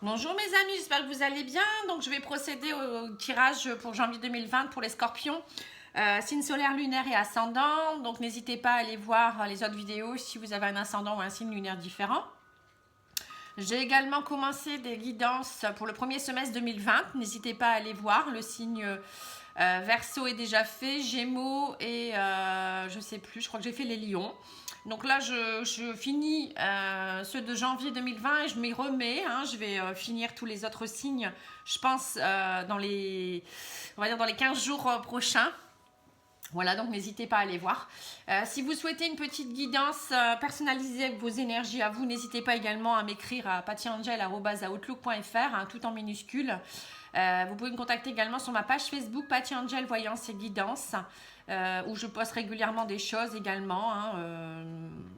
Bonjour mes amis, j'espère que vous allez bien. Donc je vais procéder au tirage pour janvier 2020 pour les scorpions. Signe solaire, lunaire et ascendant. Donc n'hésitez pas à aller voir les autres vidéos si vous avez un ascendant ou un signe lunaire différent. J'ai également commencé des guidances pour le premier semestre 2020. N'hésitez pas à aller voir. Le signe Verseau est déjà fait, Gémeaux et je sais plus, je crois que j'ai fait les lions. Donc là, je finis ceux de janvier 2020 et je m'y remets. Je vais finir tous les autres signes, je pense, dans les 15 jours prochains. Voilà, donc n'hésitez pas à aller voir. Si vous souhaitez une petite guidance personnalisée avec vos énergies à vous, n'hésitez pas également à m'écrire à pattyangel@outlook.fr, tout en minuscules. Vous pouvez me contacter également sur ma page Facebook Patty Angel Voyance et Guidance, où je poste régulièrement des choses également.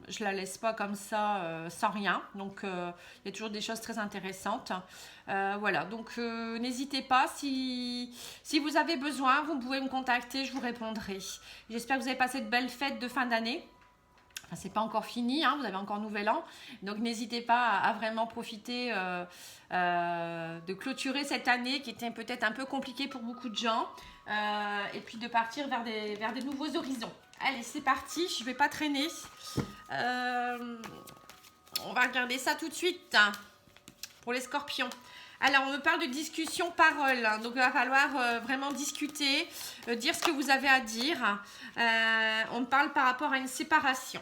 Je la laisse pas comme ça sans rien. Donc il y a toujours des choses très intéressantes. Voilà, donc n'hésitez pas. Si vous avez besoin, vous pouvez me contacter, je vous répondrai. J'espère que vous avez passé de belles fêtes de fin d'année. Enfin, c'est pas encore fini, vous avez encore Nouvel An. Donc n'hésitez pas à vraiment profiter de clôturer cette année qui était peut-être un peu compliquée pour beaucoup de gens. Et puis de partir vers des nouveaux horizons. Allez, c'est parti, je ne vais pas traîner. On va regarder ça tout de suite pour les scorpions. Alors, on me parle de discussion parole, donc il va falloir vraiment discuter, dire ce que vous avez à dire. On me parle par rapport à une séparation.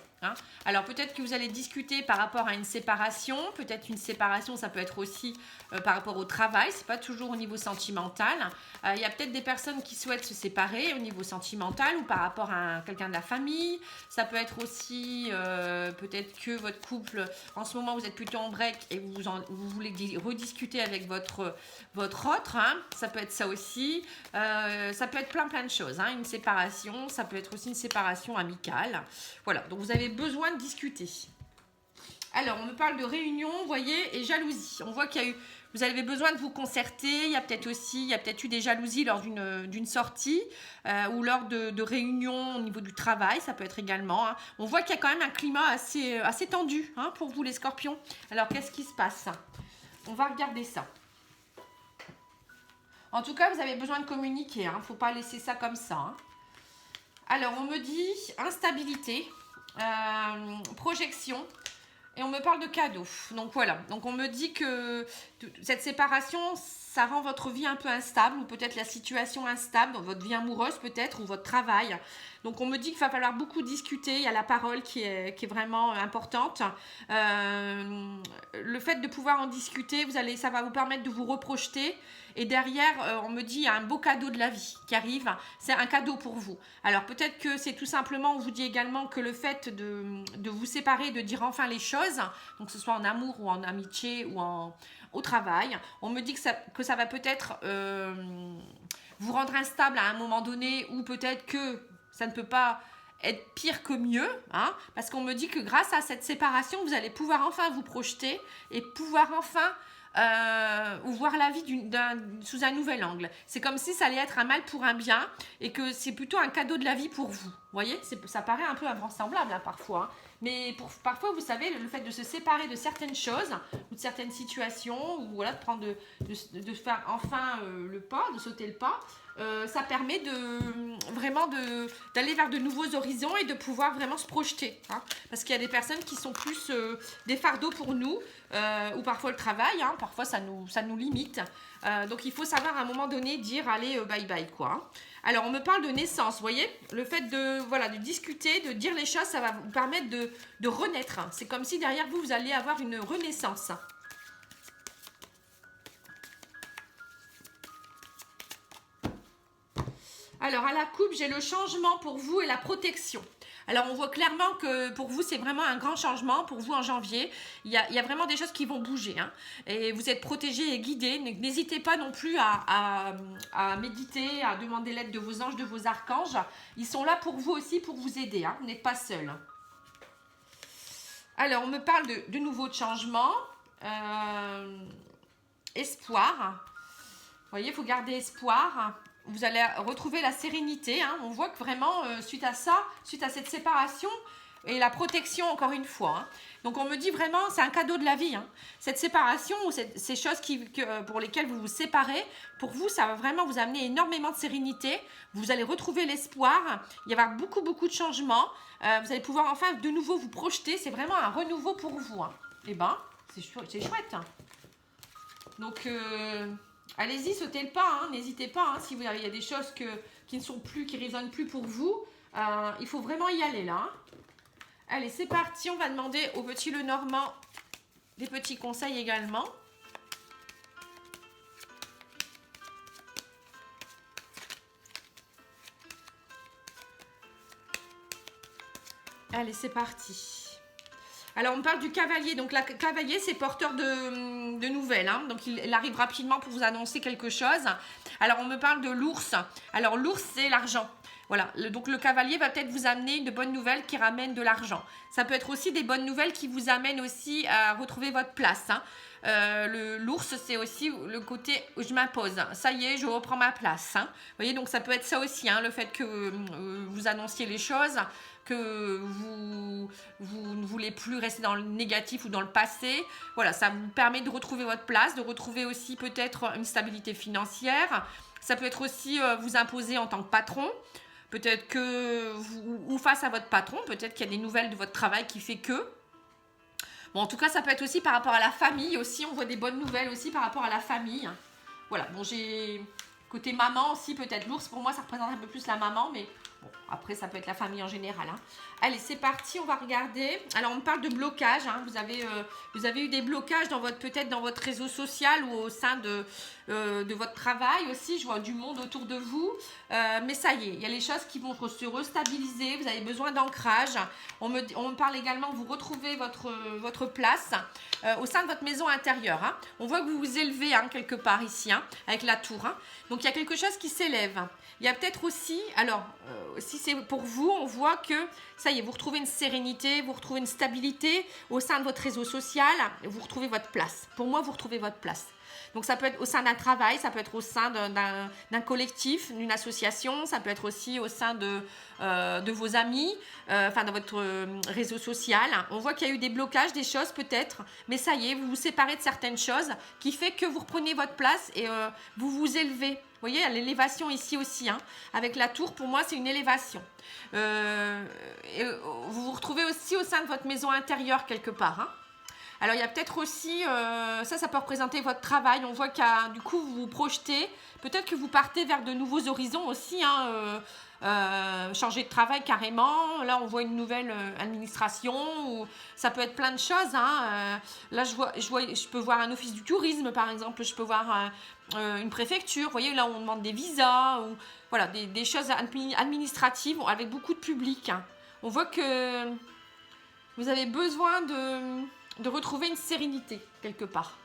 Alors, peut-être que vous allez discuter par rapport à une séparation, peut-être une séparation, ça peut être aussi par rapport au travail, c'est pas toujours au niveau sentimental. Il y a peut-être des personnes qui souhaitent se séparer au niveau sentimental ou par rapport à quelqu'un de la famille. Ça peut être aussi peut-être que votre couple, en ce moment, vous êtes plutôt en break et vous voulez rediscuter avec votre autre. Ça peut être ça aussi. Ça peut être plein de choses. Une séparation, ça peut être aussi une séparation amicale. Voilà, donc vous avez besoin de discuter. Alors, on me parle de réunion, vous voyez, et jalousie. On voit qu'il y a eu, vous avez besoin de vous concerter. Il y a peut-être eu des jalousies lors d'une sortie ou lors de réunions au niveau du travail. Ça peut être également. On voit qu'il y a quand même un climat assez tendu pour vous les scorpions. Alors, qu'est-ce qui se passe? On va regarder ça. En tout cas, vous avez besoin de communiquer. Il ne faut pas laisser ça comme ça. Alors, on me dit instabilité, projection. Et on me parle de cadeaux. Donc voilà. Donc on me dit que cette séparation, ça rend votre vie un peu instable, ou peut-être la situation instable, dans votre vie amoureuse peut-être, ou votre travail. Donc on me dit qu'il va falloir beaucoup discuter. Il y a la parole qui est vraiment importante. Le fait de pouvoir en discuter, ça va vous permettre de vous reprojeter. Et derrière, on me dit, il y a un beau cadeau de la vie qui arrive. C'est un cadeau pour vous. Alors peut-être que c'est tout simplement, on vous dit également que le fait de vous séparer, de dire enfin les choses, donc que ce soit en amour ou en amitié ou au travail, on me dit que ça va peut-être vous rendre instable à un moment donné, ou peut-être que ça ne peut pas être pire que mieux, parce qu'on me dit que grâce à cette séparation, vous allez pouvoir enfin vous projeter et pouvoir enfin ou voir la vie sous un nouvel angle. C'est comme si ça allait être un mal pour un bien et que c'est plutôt un cadeau de la vie pour vous. Vous voyez, ça paraît un peu invraisemblable parfois. Mais parfois, vous savez, le fait de se séparer de certaines choses ou de certaines situations, ou voilà, de faire enfin le pas, de sauter le pas, ça permet vraiment d'aller vers de nouveaux horizons et de pouvoir vraiment se projeter. Parce qu'il y a des personnes qui sont plus des fardeaux pour nous, ou parfois le travail, parfois ça nous limite. Donc il faut savoir à un moment donné dire allez, bye bye quoi. Alors on me parle de naissance, vous voyez, le fait de discuter, de dire les choses, ça va vous permettre de renaître. C'est comme si derrière vous, vous allez avoir une renaissance. Alors à la coupe, j'ai le changement pour vous et la protection. Alors on voit clairement que pour vous c'est vraiment un grand changement. Pour vous en janvier, il y a vraiment des choses qui vont bouger, et vous êtes protégés et guidés. N'hésitez pas non plus à méditer, à demander l'aide de vos anges, de vos archanges. Ils sont là pour vous aussi, pour vous aider, vous n'êtes pas seul. Alors on me parle de nouveau de changement, espoir. Vous voyez, il faut garder espoir. Vous allez retrouver la sérénité. On voit que vraiment, suite à ça, suite à cette séparation, et la protection encore une fois. Hein. Donc on me dit vraiment, c'est un cadeau de la vie. Hein. Cette séparation ou ces choses pour lesquelles vous vous séparez, pour vous, ça va vraiment vous amener énormément de sérénité. Vous allez retrouver l'espoir. Il va y avoir beaucoup, beaucoup de changements. Vous allez pouvoir enfin de nouveau vous projeter. C'est vraiment un renouveau pour vous. Hein. Eh ben, c'est chouette. Hein. Donc, allez-y, sautez le pas. Hein. N'hésitez pas. Hein, si il y a des choses qui ne sont plus, qui ne résonnent plus pour vous, il faut vraiment y aller là. Hein. Allez, c'est parti. On va demander au petit Lenormand des petits conseils également. Allez, c'est parti. Alors, on parle du cavalier. Donc, le cavalier, c'est porteur de nouvelles. Hein. Donc, il arrive rapidement pour vous annoncer quelque chose. Alors, on me parle de l'ours. Alors, l'ours, c'est l'argent. Voilà, donc le cavalier va peut-être vous amener de bonnes nouvelles qui ramènent de l'argent. Ça peut être aussi des bonnes nouvelles qui vous amènent aussi à retrouver votre place. Hein. L'ours, c'est aussi le côté où je m'impose. Ça y est, je reprends ma place. Hein. Vous voyez, donc ça peut être ça aussi, hein, le fait que vous annonciez les choses, que vous ne voulez plus rester dans le négatif ou dans le passé. Voilà, ça vous permet de retrouver votre place, de retrouver aussi peut-être une stabilité financière. Ça peut être aussi vous imposer en tant que patron. Peut-être que ou face à votre patron, peut-être qu'il y a des nouvelles de votre travail qui fait que. Bon, en tout cas, ça peut être aussi par rapport à la famille aussi. On voit des bonnes nouvelles aussi par rapport à la famille. Voilà, bon, j'ai côté maman aussi, peut-être l'ours. Pour moi, ça représente un peu plus la maman, mais bon, après, ça peut être la famille en général. Hein. Allez, c'est parti, on va regarder. Alors, on parle de blocage. Hein. Vous avez eu des blocages peut-être dans votre réseau social ou au sein de votre travail aussi. Je vois du monde autour de vous. Mais ça y est, il y a les choses qui vont se restabiliser. Vous avez besoin d'ancrage. On me parle également, vous retrouvez votre place au sein de votre maison intérieure. Hein. On voit que vous vous élevez hein, quelque part ici, hein, avec la tour. Hein. Donc, il y a quelque chose qui s'élève. Il y a peut-être aussi, alors, si c'est pour vous, on voit que ça y est, vous retrouvez une sérénité, vous retrouvez une stabilité au sein de votre réseau social, vous retrouvez votre place. Pour moi, vous retrouvez votre place. Donc, ça peut être au sein d'un travail, ça peut être au sein d'un collectif, d'une association, ça peut être aussi au sein de vos amis, enfin, dans votre réseau social. On voit qu'il y a eu des blocages, des choses peut-être, mais ça y est, vous vous séparez de certaines choses qui fait que vous reprenez votre place et vous vous élevez. Vous voyez, il y a l'élévation ici aussi. Hein. Avec la tour, pour moi, c'est une élévation. Et vous vous retrouvez aussi au sein de votre maison intérieure quelque part. Hein. Alors, il y a peut-être aussi, ça peut représenter votre travail. On voit qu'à du coup, vous vous projetez. Peut-être que vous partez vers de nouveaux horizons aussi. Hein, changer de travail carrément. Là, on voit une nouvelle administration. Ou ça peut être plein de choses. Hein. Là, je peux voir un office du tourisme, par exemple. Je peux voir une préfecture. Vous voyez, là, on demande des visas. Ou, voilà, des choses administratives avec beaucoup de public. Hein. On voit que vous avez besoin de retrouver une sérénité quelque part.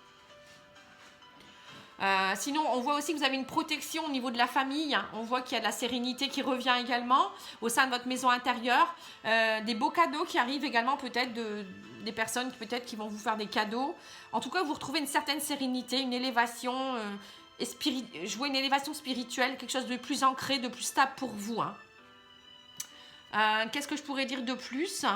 Sinon, on voit aussi que vous avez une protection au niveau de la famille. On voit qu'il y a de la sérénité qui revient également au sein de votre maison intérieure. Des beaux cadeaux qui arrivent également peut-être des personnes peut-être qui vont vous faire des cadeaux. En tout cas, vous retrouvez une certaine sérénité, une élévation, je vois une élévation spirituelle, quelque chose de plus ancré, de plus stable pour vous. Hein. Qu'est-ce que je pourrais dire de plus ?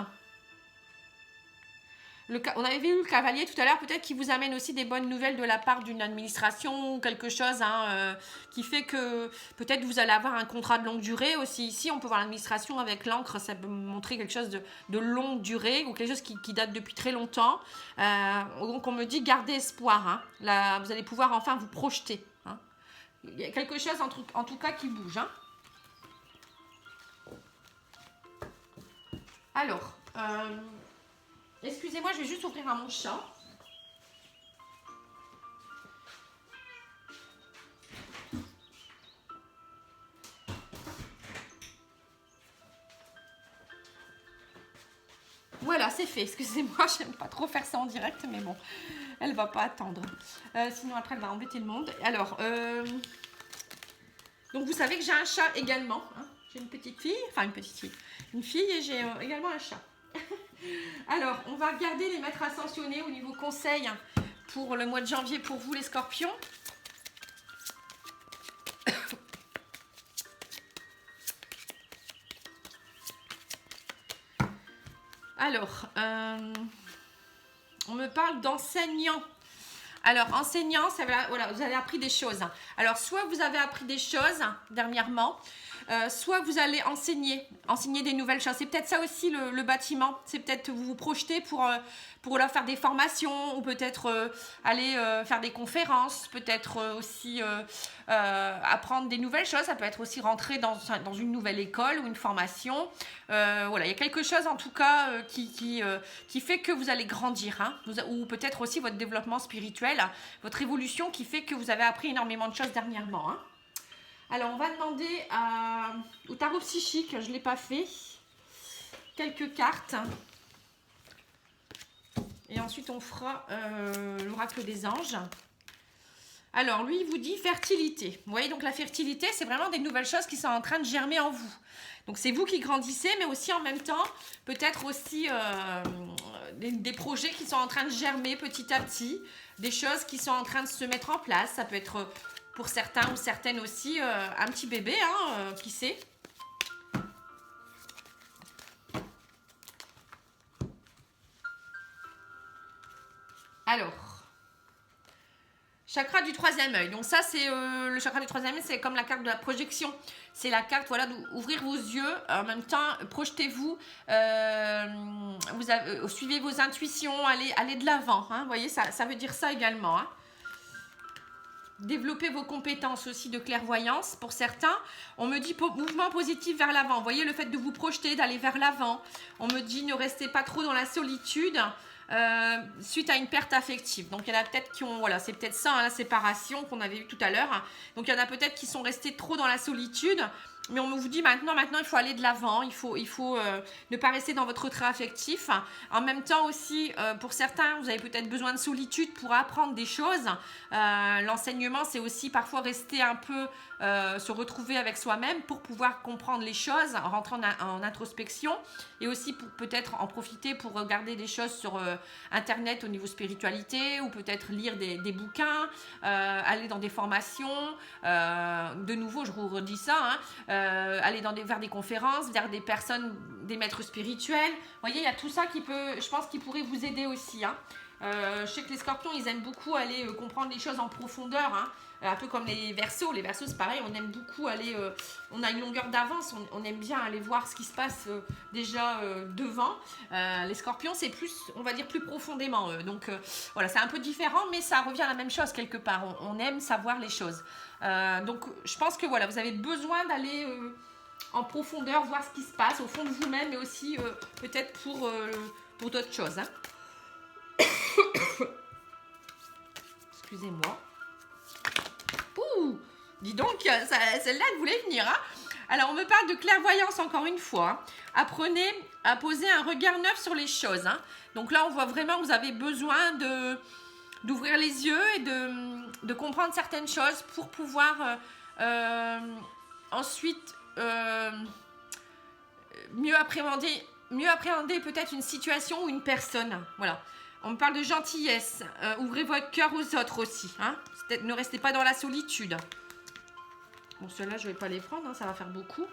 On avait vu le cavalier tout à l'heure, peut-être qu'il vous amène aussi des bonnes nouvelles de la part d'une administration ou quelque chose hein, qui fait que peut-être vous allez avoir un contrat de longue durée aussi. Ici, on peut voir l'administration avec l'encre, ça peut montrer quelque chose de longue durée ou quelque chose qui date depuis très longtemps. Donc, on me dit gardez espoir. Hein. Là, vous allez pouvoir enfin vous projeter. Hein. Il y a quelque chose en tout cas qui bouge. Hein. Alors... excusez-moi, je vais juste ouvrir à mon chat. Voilà, c'est fait. Excusez-moi, j'aime pas trop faire ça en direct, mais bon, elle va pas attendre. Sinon, après, elle va embêter le monde. Alors, donc vous savez que j'ai un chat également. Hein. J'ai une petite fille, une fille et j'ai également un chat. Alors, on va regarder les maîtres ascensionnés au niveau conseil pour le mois de janvier pour vous les scorpions. Alors, on me parle d'enseignant. Alors, enseignant, ça va, voilà, vous avez appris des choses. Alors, soit vous avez appris des choses dernièrement, soit vous allez enseigner des nouvelles choses. C'est peut-être ça aussi le bâtiment. C'est peut-être vous vous projetez pour leur faire des formations ou peut-être aller faire des conférences, peut-être aussi apprendre des nouvelles choses. Ça peut être aussi rentrer dans une nouvelle école ou une formation. Voilà, il y a quelque chose en tout cas qui fait que vous allez grandir, hein, ou peut-être aussi votre développement spirituel, votre évolution qui fait que vous avez appris énormément de choses dernièrement, hein. Alors, on va demander au tarot psychique, je ne l'ai pas fait, quelques cartes. Et ensuite, on fera l'oracle des anges. Alors, lui, il vous dit fertilité. Vous voyez, donc la fertilité, c'est vraiment des nouvelles choses qui sont en train de germer en vous. Donc, c'est vous qui grandissez, mais aussi en même temps, peut-être aussi des projets qui sont en train de germer petit à petit, des choses qui sont en train de se mettre en place. Ça peut être... pour certains ou certaines aussi, un petit bébé, hein, qui sait. Alors, chakra du troisième œil. Donc ça, c'est le chakra du troisième œil, c'est comme la carte de la projection. C'est la carte, voilà, d'ouvrir vos yeux. En même temps, projetez-vous, suivez vos intuitions, allez de l'avant. Hein, vous voyez, ça veut dire ça également, hein. Développer vos compétences aussi de clairvoyance pour certains. On me dit mouvement positif vers l'avant. Vous voyez, le fait de vous projeter, d'aller vers l'avant. On me dit ne restez pas trop dans la solitude suite à une perte affective. Donc il y en a peut-être qui ont, voilà, c'est peut-être ça, hein, la séparation qu'on avait vu tout à l'heure. Donc il y en a peut-être qui sont restés trop dans la solitude. Mais on vous dit maintenant il faut aller de l'avant, il faut ne pas rester dans votre retrait affectif. En même temps aussi, pour certains, vous avez peut-être besoin de solitude pour apprendre des choses. L'enseignement, c'est aussi parfois rester un peu, se retrouver avec soi-même pour pouvoir comprendre les choses, rentrer en introspection et aussi pour peut-être en profiter pour regarder des choses sur Internet au niveau spiritualité ou peut-être lire des bouquins, aller dans des formations. De nouveau, je vous redis ça, hein, aller vers des conférences, vers des personnes, des maîtres spirituels. Vous voyez, il y a tout ça qui peut, je pense, qui pourrait vous aider aussi, hein. Je sais que les scorpions, ils aiment beaucoup aller comprendre les choses en profondeur, hein. Un peu comme les verseaux. Les verseaux, c'est pareil, on aime beaucoup aller, on a une longueur d'avance, on aime bien aller voir ce qui se passe déjà devant. Les scorpions, c'est plus, on va dire, plus profondément. Donc voilà, c'est un peu différent, mais ça revient à la même chose quelque part. On aime savoir les choses. Donc je pense que voilà, vous avez besoin d'aller en profondeur, voir ce qui se passe au fond de vous-même, mais aussi peut-être pour d'autres choses, hein. Excusez-moi. Ouh, dis donc, celle-là, elle voulait venir, hein. Alors, on me parle de clairvoyance encore une fois, hein. Apprenez à poser un regard neuf sur les choses, hein. Donc là, on voit vraiment que vous avez besoin d'ouvrir les yeux et de comprendre certaines choses pour pouvoir ensuite mieux appréhender peut-être une situation ou une personne. Voilà. On me parle de gentillesse. Ouvrez votre cœur aux autres aussi, hein. Ne restez pas dans la solitude. Bon, ceux-là, je ne vais pas les prendre, hein, ça va faire beaucoup.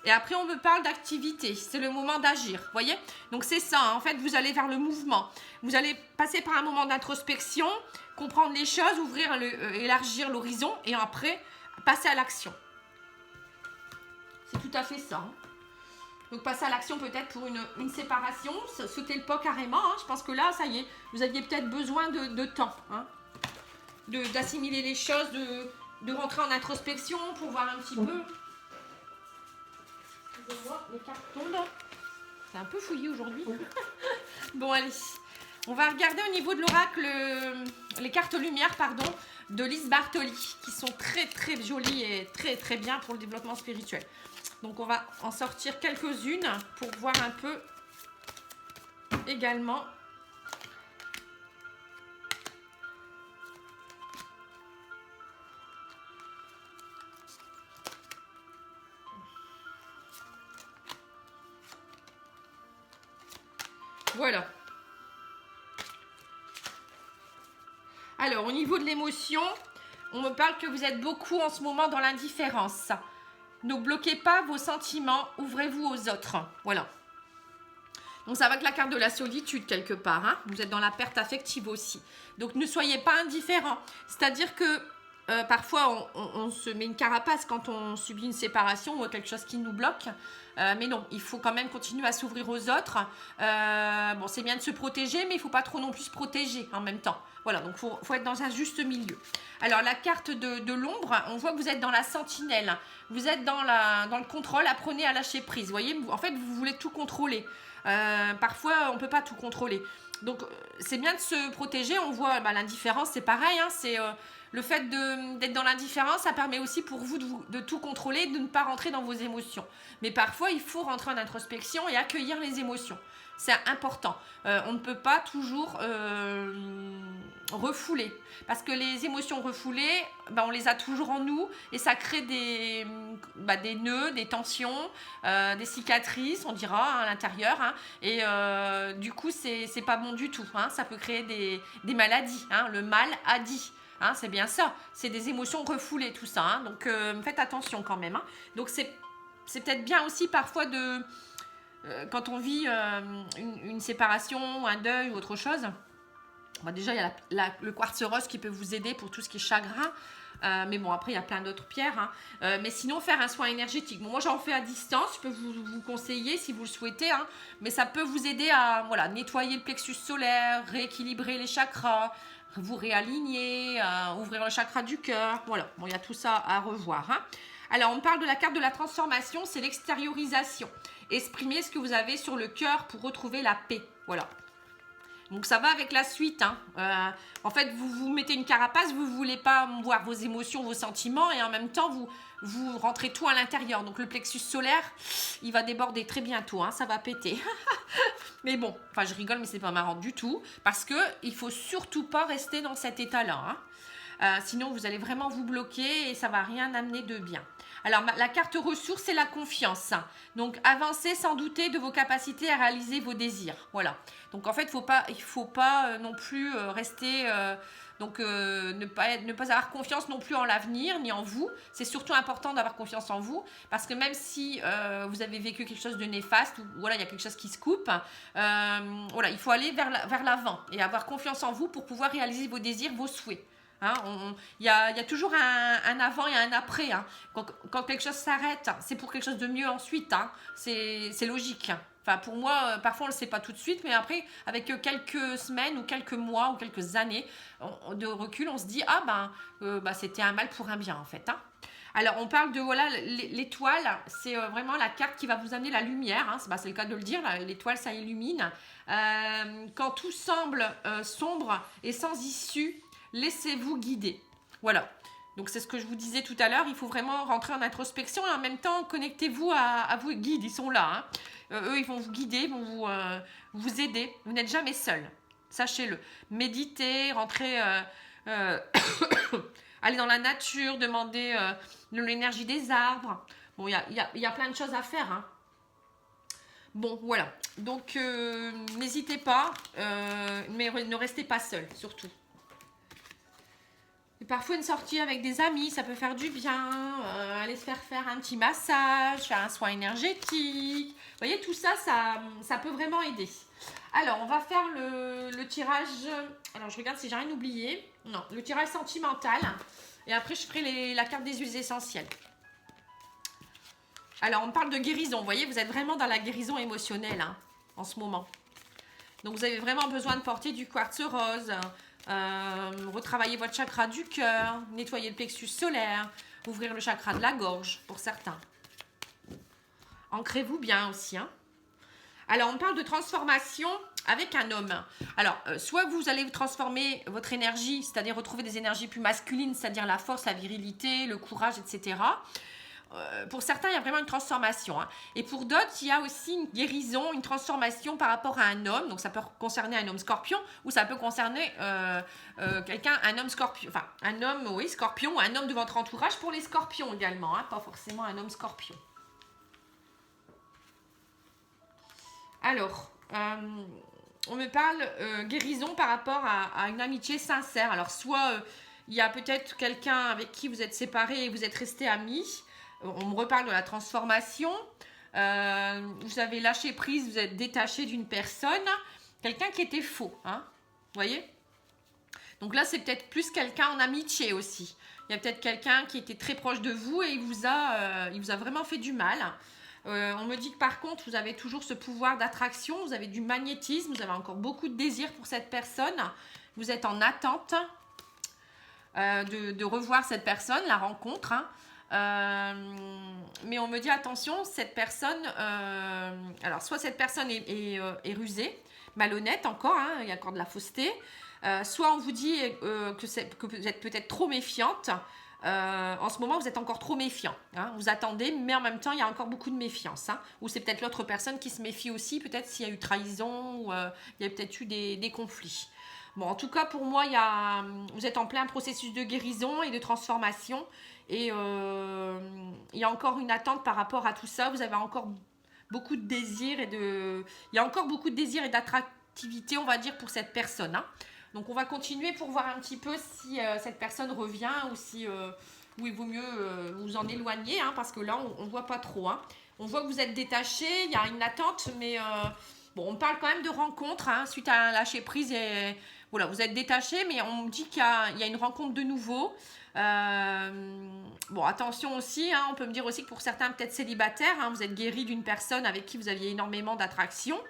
Et après, on me parle d'activité. C'est le moment d'agir, vous voyez. Donc, c'est ça, hein. En fait, vous allez vers le mouvement. Vous allez passer par un moment d'introspection, comprendre les choses, élargir l'horizon et après, passer à l'action. C'est tout à fait ça, hein. Donc, passer à l'action peut-être pour une séparation, sauter le pas carrément, hein. Je pense que là, ça y est, vous aviez peut-être besoin de temps, hein, d'assimiler les choses, de rentrer en introspection pour voir un petit peu. Excusez-moi, les cartes tombent. C'est un peu fouillé aujourd'hui. Bon, allez. On va regarder au niveau de l'oracle, les cartes lumière, pardon, de Lise Bartoli, qui sont très, très jolies et très, très bien pour le développement spirituel. Donc, on va en sortir quelques-unes pour voir un peu également. Voilà. Alors, au niveau de l'émotion, on me parle que vous êtes beaucoup en ce moment dans l'indifférence. Ne bloquez pas vos sentiments, ouvrez-vous aux autres. Voilà. Donc ça va avec la carte de la solitude quelque part. Hein. Vous êtes dans la perte affective aussi. Donc ne soyez pas indifférents. C'est-à-dire que parfois on se met une carapace quand on subit une séparation ou quelque chose qui nous bloque. Mais non, il faut quand même continuer à s'ouvrir aux autres. Bon, c'est bien de se protéger, mais il ne faut pas trop non plus se protéger en même temps. Voilà, donc il faut être dans un juste milieu. Alors, la carte de l'ombre, on voit que vous êtes dans la sentinelle. Vous êtes dans le contrôle, apprenez à lâcher prise. Vous voyez, en fait, vous voulez tout contrôler. Parfois, on ne peut pas tout contrôler. Donc, c'est bien de se protéger. On voit l'indifférence, c'est pareil. Hein, c'est le fait d'être dans l'indifférence, ça permet aussi pour vous de tout contrôler, de ne pas rentrer dans vos émotions. Mais parfois, il faut rentrer en introspection et accueillir les émotions. C'est important. On ne peut pas toujours refouler. Parce que les émotions refoulées, on les a toujours en nous et ça crée des nœuds, des tensions, des cicatrices, on dira, à l'intérieur. Hein, et du coup, c'est pas bon du tout. Hein, ça peut créer des maladies. Hein, le mal a dit. Hein, c'est bien ça. C'est des émotions refoulées, tout ça. Hein, donc, faites attention quand même. Hein. Donc, c'est peut-être bien aussi parfois quand on vit une séparation, un deuil ou autre chose. Déjà, il y a le quartz rose qui peut vous aider pour tout ce qui est chagrin. Mais bon, après, il y a plein d'autres pierres. Hein. Mais sinon, faire un soin énergétique. Bon, moi, j'en fais à distance. Je peux vous conseiller si vous le souhaitez. Hein. Mais ça peut vous aider à nettoyer le plexus solaire, rééquilibrer les chakras, vous réaligner, ouvrir le chakra du cœur. Voilà, bon, il y a tout ça à revoir. Hein. Alors, on parle de la carte de la transformation, c'est l'extériorisation. Exprimez ce que vous avez sur le cœur pour retrouver la paix. Voilà. Donc, ça va avec la suite. Hein. En fait, vous mettez une carapace, vous ne voulez pas voir vos émotions, vos sentiments, et en même temps, vous rentrez tout à l'intérieur. Donc, le plexus solaire, il va déborder très bientôt. Hein, ça va péter. Mais bon, enfin, je rigole, mais c'est pas marrant du tout. Parce qu'il ne faut surtout pas rester dans cet état-là. Hein. Sinon, vous allez vraiment vous bloquer et ça ne va rien amener de bien. Alors, la carte ressources, c'est la confiance. Donc, avancez sans douter de vos capacités à réaliser vos désirs. Voilà. Donc, en fait, il faut pas non plus rester... ne pas avoir confiance non plus en l'avenir, ni en vous. C'est surtout important d'avoir confiance en vous. Parce que même si vous avez vécu quelque chose de néfaste, ou voilà, il y a quelque chose qui se coupe, il faut aller vers l'avant et avoir confiance en vous pour pouvoir réaliser vos désirs, vos souhaits. Hein, y a toujours un avant et un après. Hein. Quand quelque chose s'arrête, c'est pour quelque chose de mieux ensuite. Hein. C'est logique. Enfin, pour moi, parfois on ne le sait pas tout de suite, mais après, avec quelques semaines ou quelques mois ou quelques années de recul, on se dit c'était un mal pour un bien en fait. Hein. Alors, on parle de l'étoile, c'est vraiment la carte qui va vous amener la lumière. Hein. C'est le cas de le dire, l'étoile, ça illumine. Quand tout semble sombre et sans issue, laissez-vous guider. Voilà. Donc, c'est ce que je vous disais tout à l'heure. Il faut vraiment rentrer en introspection et en même temps, connectez-vous à vos guides. Ils sont là. Hein. Eux, ils vont vous guider, ils vont vous aider. Vous n'êtes jamais seul. Sachez-le. Méditez, rentrez... allez dans la nature, demandez l'énergie des arbres. Bon, il y a plein de choses à faire. Hein. Bon, voilà. Donc, n'hésitez pas, mais ne restez pas seul, surtout. Et parfois, une sortie avec des amis, ça peut faire du bien. Aller se faire un petit massage, faire un soin énergétique. Vous voyez, tout ça, ça peut vraiment aider. Alors, on va faire le tirage... Alors, je regarde si j'ai rien oublié. Non, le tirage sentimental. Et après, je ferai la carte des huiles essentielles. Alors, on parle de guérison. Vous voyez, vous êtes vraiment dans la guérison émotionnelle hein, en ce moment. Donc, vous avez vraiment besoin de porter du quartz rose, retravailler votre chakra du cœur, nettoyer le plexus solaire, ouvrir le chakra de la gorge pour certains. Ancrez-vous bien aussi. Hein. Alors, on parle de transformation avec un homme. Alors, soit vous allez transformer votre énergie, c'est-à-dire retrouver des énergies plus masculines, c'est-à-dire la force, la virilité, le courage, etc. Pour certains, il y a vraiment une transformation. Hein. Et pour d'autres, il y a aussi une guérison, une transformation par rapport à un homme. Donc, ça peut concerner un homme scorpion ou ça peut concerner un homme scorpion. Enfin, un homme, oui, scorpion ou un homme de votre entourage pour les scorpions également. Hein, pas forcément un homme scorpion. Alors, on me parle guérison par rapport à une amitié sincère. Alors, soit il y a peut-être quelqu'un avec qui vous êtes séparés et vous êtes restés amis. On me reparle de la transformation. Vous avez lâché prise, vous êtes détaché d'une personne. Quelqu'un qui était faux, hein, vous voyez? Donc là, c'est peut-être plus quelqu'un en amitié aussi. Il y a peut-être quelqu'un qui était très proche de vous et il vous a vraiment fait du mal. On me dit que par contre, vous avez toujours ce pouvoir d'attraction, vous avez du magnétisme, vous avez encore beaucoup de désir pour cette personne. Vous êtes en attente de revoir cette personne, la rencontre. Hein. Mais on me dit attention, cette personne, alors soit cette personne est rusée, malhonnête encore, hein, il y a encore de la fausseté. Soit on vous dit que vous êtes peut-être trop méfiante. En ce moment, vous êtes encore trop méfiant. Hein, vous attendez, mais en même temps, il y a encore beaucoup de méfiance. Hein, ou c'est peut-être l'autre personne qui se méfie aussi, peut-être s'il y a eu trahison, ou il y a peut-être eu des conflits. Bon, en tout cas, pour moi, vous êtes en plein processus de guérison et de transformation. Et il y a encore une attente par rapport à tout ça. Vous avez encore beaucoup de désir il y a encore beaucoup de désir et d'attractivité, on va dire, pour cette personne. Hein. Donc, on va continuer pour voir un petit peu si cette personne revient ou si ou il vaut mieux vous en éloigner, hein, parce que là, on ne voit pas trop. Hein. On voit que vous êtes détaché, il y a une attente, mais bon, on parle quand même de rencontre, hein, suite à un lâcher prise. Et voilà, vous êtes détaché, mais on me dit qu'il y a une rencontre de nouveau. Bon, attention aussi, hein, on peut me dire aussi que pour certains peut-être célibataires, hein, vous êtes guéri d'une personne avec qui vous aviez énormément d'attraction.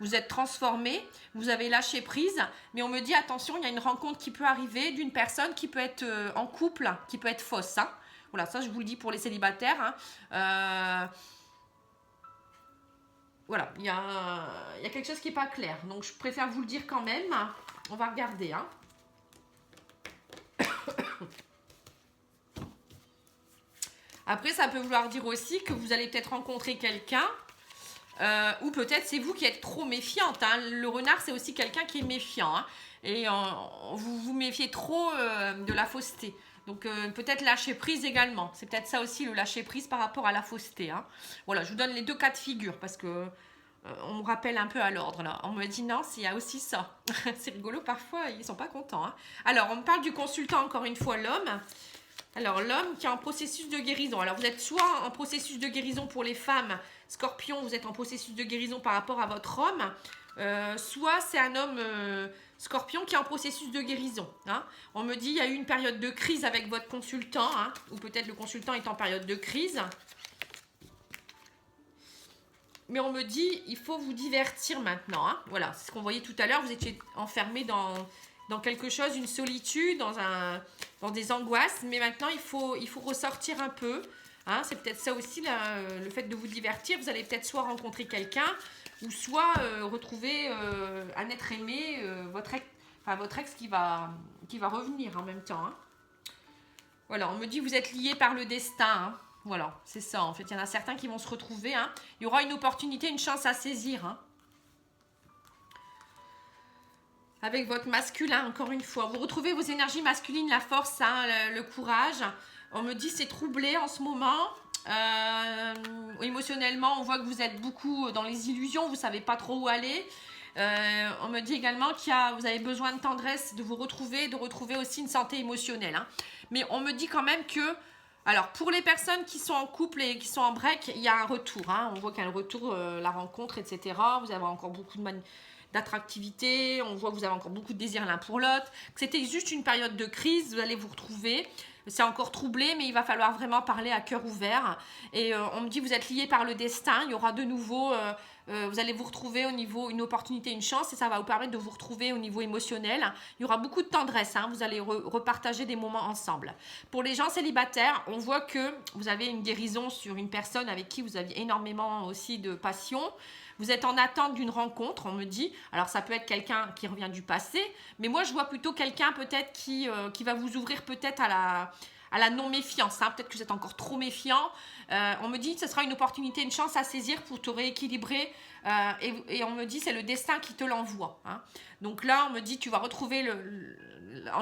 Vous êtes transformé, vous avez lâché prise, mais on me dit attention, il y a une rencontre qui peut arriver d'une personne qui peut être en couple, qui peut être fausse. Hein. Voilà, ça je vous le dis pour les célibataires. Hein. Voilà, il y a quelque chose qui n'est pas clair, donc je préfère vous le dire quand même. On va regarder. Hein. Après, ça peut vouloir dire aussi que vous allez peut-être rencontrer quelqu'un. Ou peut-être c'est vous qui êtes trop méfiante. Hein. Le renard, c'est aussi quelqu'un qui est méfiant. Hein. Et vous vous méfiez trop de la fausseté. Donc peut-être lâcher prise également. C'est peut-être ça aussi, le lâcher prise par rapport à la fausseté. Hein. Voilà, je vous donne les deux cas de figure parce que on me rappelle un peu à l'ordre. Là. On me dit non, il y a aussi ça. C'est rigolo, parfois ils sont pas contents. Hein. Alors, on me parle du consultant, encore une fois, l'homme. Alors, l'homme qui est en processus de guérison. Alors, vous êtes soit en processus de guérison pour les femmes, Scorpion, vous êtes en processus de guérison par rapport à votre homme. Soit c'est un homme Scorpion qui est en processus de guérison. Hein. On me dit il y a eu une période de crise avec votre consultant, hein, ou peut-être le consultant est en période de crise. Mais on me dit il faut vous divertir maintenant. Hein. Voilà, c'est ce qu'on voyait tout à l'heure. Vous étiez enfermé dans quelque chose, une solitude, dans des angoisses. Mais maintenant, il faut ressortir un peu. Hein, c'est peut-être ça aussi, le fait de vous divertir. Vous allez peut-être soit rencontrer quelqu'un, ou soit retrouver un être aimé, votre ex qui va revenir en même temps. Hein. Voilà, on me dit vous êtes liés par le destin. Hein. Voilà, c'est ça. En fait, il y en a certains qui vont se retrouver. Hein. Il y aura une opportunité, une chance à saisir. Hein. Avec votre masculin, encore une fois. Vous retrouvez vos énergies masculines, la force, hein, le courage. On me dit c'est troublé en ce moment. Émotionnellement, on voit que vous êtes beaucoup dans les illusions. Vous ne savez pas trop où aller. On me dit également vous avez besoin de tendresse, de vous retrouver, de retrouver aussi une santé émotionnelle. Hein. Mais on me dit quand même que... Alors, pour les personnes qui sont en couple et qui sont en break, il y a un retour. Hein. On voit qu'il y a le retour, la rencontre, etc. Vous avez encore beaucoup d'attractivité, on voit que vous avez encore beaucoup de désir l'un pour l'autre, que c'était juste une période de crise, vous allez vous retrouver, c'est encore troublé, mais il va falloir vraiment parler à cœur ouvert, et on me dit vous êtes liés par le destin, il y aura de nouveau, vous allez vous retrouver au niveau, une opportunité, une chance, et ça va vous permettre de vous retrouver au niveau émotionnel, il y aura beaucoup de tendresse, hein, vous allez repartager des moments ensemble. Pour les gens célibataires, on voit que vous avez une guérison sur une personne avec qui vous aviez énormément aussi de passion. Vous êtes en attente d'une rencontre, on me dit. Alors, ça peut être quelqu'un qui revient du passé, mais moi, je vois plutôt quelqu'un peut-être qui va vous ouvrir peut-être à la non-méfiance. Hein. Peut-être que vous êtes encore trop méfiant. On me dit que ce sera une opportunité, une chance à saisir pour te rééquilibrer. Et on me dit c'est le destin qui te l'envoie. Hein. Donc là, on me dit tu vas retrouver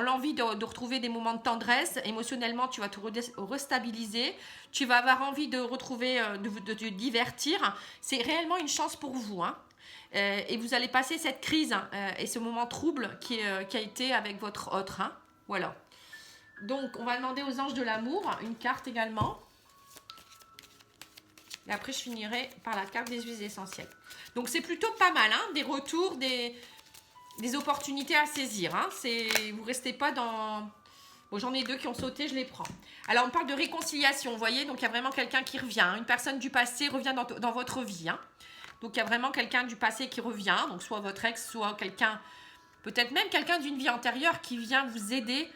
l'envie de retrouver des moments de tendresse. Émotionnellement, tu vas te restabiliser. Tu vas avoir envie de retrouver, de te divertir. C'est réellement une chance pour vous. Hein. Et vous allez passer cette crise et ce moment trouble qui a été avec votre autre. Hein. Voilà. Donc, on va demander aux anges de l'amour une carte également. Et après, je finirai par la carte des huiles essentielles. Donc, c'est plutôt pas mal, hein, des retours, des opportunités à saisir. Hein. Vous ne restez pas dans... Bon, j'en ai 2 qui ont sauté, je les prends. Alors, on parle de réconciliation, vous voyez. Donc, il y a vraiment quelqu'un qui revient. Hein. Une personne du passé revient dans votre vie. Hein. Donc, il y a vraiment quelqu'un du passé qui revient. Donc, soit votre ex, soit quelqu'un... Peut-être même quelqu'un d'une vie antérieure qui vient vous aider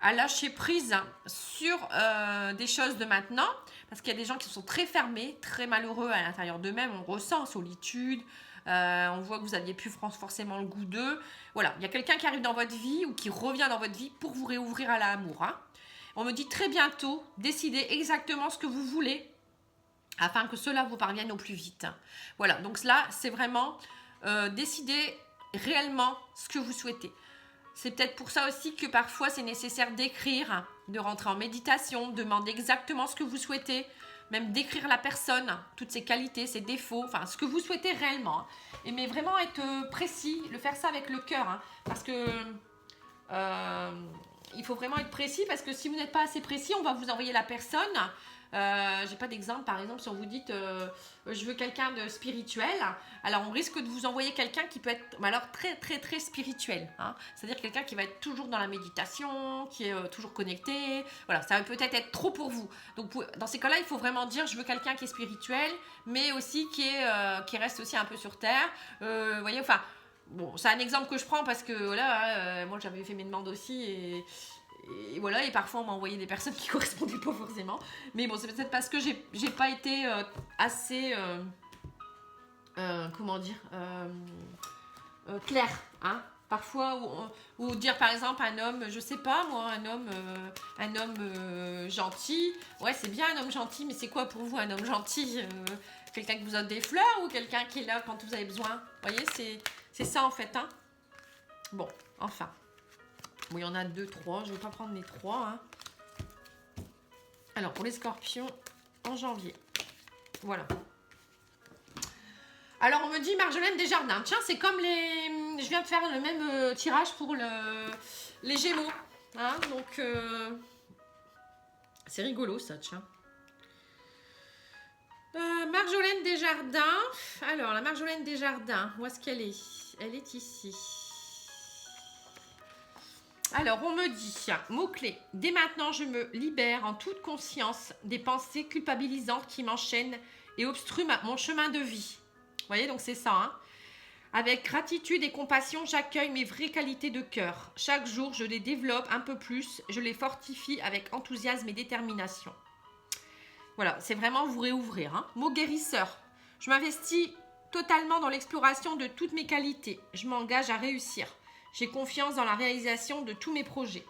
à lâcher prise sur des choses de maintenant. Parce qu'il y a des gens qui sont très fermés, très malheureux à l'intérieur d'eux-mêmes. On ressent solitude. On voit que vous n'aviez plus forcément le goût d'eux. Voilà, il y a quelqu'un qui arrive dans votre vie ou qui revient dans votre vie pour vous réouvrir à l'amour. Hein. On me dit très bientôt, décidez exactement ce que vous voulez afin que cela vous parvienne au plus vite. Voilà, donc là, c'est vraiment décider réellement ce que vous souhaitez. C'est peut-être pour ça aussi que parfois c'est nécessaire d'écrire, de rentrer en méditation, demander exactement ce que vous souhaitez, même d'écrire la personne, toutes ses qualités, ses défauts, enfin ce que vous souhaitez réellement. Hein. Mais vraiment être précis, le faire ça avec le cœur, hein, parce que il faut vraiment être précis, parce que si vous n'êtes pas assez précis, on va vous envoyer la personne. J'ai pas d'exemple, par exemple, si on vous dit je veux quelqu'un de spirituel, alors on risque de vous envoyer quelqu'un qui peut être alors très très très spirituel, hein. C'est-à-dire quelqu'un qui va être toujours dans la méditation, qui est toujours connecté, voilà, ça va peut-être être trop pour vous. Donc dans ces cas-là, il faut vraiment dire je veux quelqu'un qui est spirituel, mais aussi qui reste aussi un peu sur terre, vous voyez, enfin, bon, c'est un exemple que je prends parce que voilà, moi j'avais fait mes demandes aussi et voilà, et parfois on m'a envoyé des personnes qui correspondaient pas forcément. Mais bon, c'est peut-être parce que j'ai pas été assez, comment dire, claire, hein. Parfois, ou dire par exemple un homme, je sais pas moi, un homme gentil. Ouais, c'est bien un homme gentil, mais c'est quoi pour vous un homme gentil? Quelqu'un qui vous donne des fleurs ou quelqu'un qui est là quand vous avez besoin? Vous voyez, c'est ça en fait, hein. Bon, enfin. Bon, il y en a 2, 3. Je ne vais pas prendre les 3. Hein. Alors, pour les scorpions, en janvier. Voilà. Alors, on me dit Marjolaine Desjardins. Tiens, c'est comme les... Je viens de faire le même tirage pour les Gémeaux. Hein, donc, c'est rigolo, ça, tiens. Marjolaine Desjardins. Alors, la Marjolaine Desjardins, où est-ce qu'elle est? Elle est ici. Alors, on me dit, mot-clé, dès maintenant, je me libère en toute conscience des pensées culpabilisantes qui m'enchaînent et obstruent mon chemin de vie. Vous voyez, donc c'est ça. Hein. Avec gratitude et compassion, j'accueille mes vraies qualités de cœur. Chaque jour, je les développe un peu plus, je les fortifie avec enthousiasme et détermination. Voilà, c'est vraiment vous réouvrir. Hein. Mot guérisseur, je m'investis totalement dans l'exploration de toutes mes qualités. Je m'engage à réussir. J'ai confiance dans la réalisation de tous mes projets.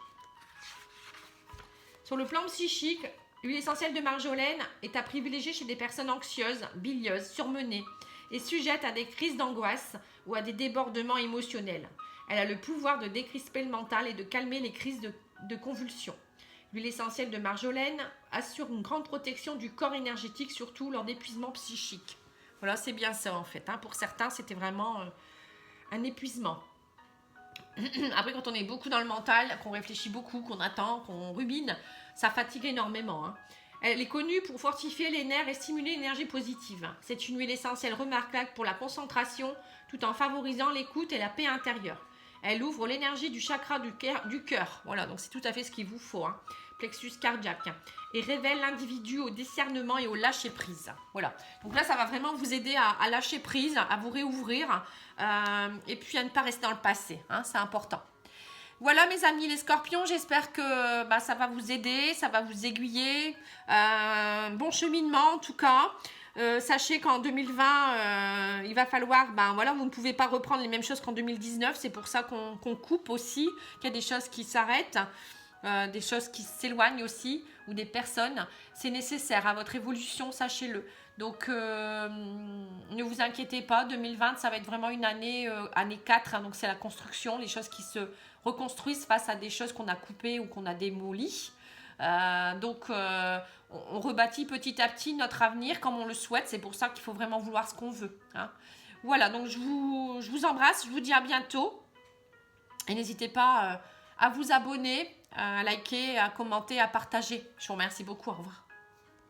Sur le plan psychique, l'huile essentielle de Marjolaine est à privilégier chez des personnes anxieuses, bilieuses, surmenées et sujettes à des crises d'angoisse ou à des débordements émotionnels. Elle a le pouvoir de décrisper le mental et de calmer les crises de convulsions. L'huile essentielle de Marjolaine assure une grande protection du corps énergétique, surtout lors d'épuisement psychique. Voilà, c'est bien ça en fait. Hein. Pour certains, c'était vraiment un épuisement. Après, quand on est beaucoup dans le mental, qu'on réfléchit beaucoup, qu'on attend, qu'on rumine, ça fatigue énormément. Hein. Elle est connue pour fortifier les nerfs et stimuler l'énergie positive. C'est une huile essentielle remarquable pour la concentration, tout en favorisant l'écoute et la paix intérieure. Elle ouvre l'énergie du chakra du cœur. Voilà, donc c'est tout à fait ce qu'il vous faut. Hein. Plexus cardiaque. Et révèle l'individu au discernement et au lâcher-prise. Voilà. Donc là, ça va vraiment vous aider à lâcher prise, à vous réouvrir et puis à ne pas rester dans le passé. Hein, c'est important. Voilà mes amis les scorpions, j'espère que ça va vous aider, ça va vous aiguiller. Bon cheminement en tout cas. Sachez qu'en 2020, il va falloir, voilà, vous ne pouvez pas reprendre les mêmes choses qu'en 2019. C'est pour ça qu'on coupe aussi, qu'il y a des choses qui s'arrêtent. Des choses qui s'éloignent aussi, ou des personnes, c'est nécessaire à votre évolution, sachez-le. Donc, ne vous inquiétez pas, 2020, ça va être vraiment une année 4, hein, donc c'est la construction, les choses qui se reconstruisent face à des choses qu'on a coupées ou qu'on a démolies. Donc, on rebâtit petit à petit notre avenir comme on le souhaite, c'est pour ça qu'il faut vraiment vouloir ce qu'on veut. Hein. Voilà, donc je vous embrasse, je vous dis à bientôt, et n'hésitez pas à vous abonner, à liker, à commenter, à partager. Je vous remercie beaucoup. Au revoir.